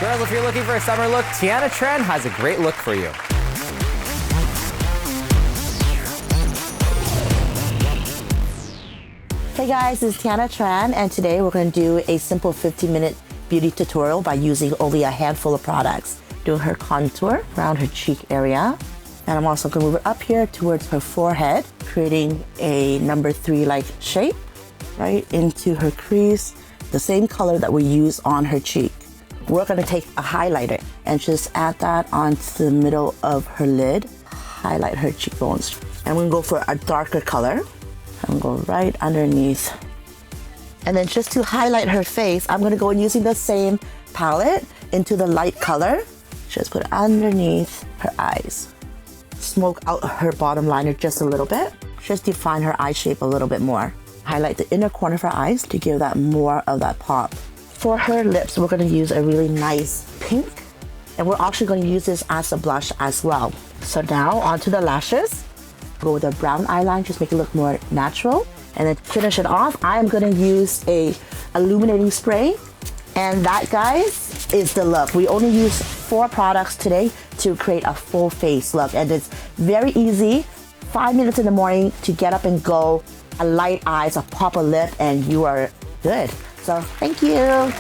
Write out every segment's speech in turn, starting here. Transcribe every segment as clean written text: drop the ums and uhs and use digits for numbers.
Girls, if you're looking for a summer look, Tianna Tran has a great look for you. Hey guys, this is Tianna Tran, and today we're going to do a simple 15-minute beauty tutorial by using only a handful of products. Doing her contour around her cheek area, and I'm also going to move it up here towards her forehead, creating a number 3 like shape right into her crease, the same color that we use on her cheek. We're going to take a highlighter and just add that onto the middle of her lid, highlight her cheekbones, and we're going to go for a darker color. I'm going to go right underneath. And then just to highlight her face, I'm going to go in using the same palette into the light color. Just put it underneath her eyes. Smoke out her bottom liner just a little bit. Just define her eye shape a little bit more. Highlight the inner corner of her eyes to give that more of that pop. For her lips, we're going to use a really nice pink. And we're actually going to use this as a blush as well. So now onto the lashes. Go with a brown eyeline, just make it look more natural. And then finish it off, I'm going to use a illuminating spray. And that, guys, is the look. We only use 4 products today to create a full face look. And it's very easy. 5 minutes in the morning to get up and go. A light eyes, a pop of lip, and you are good. So thank you.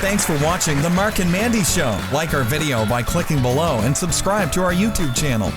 Thanks for watching the Marc and Mandy Show. Like our video by clicking below and subscribe to our YouTube channel.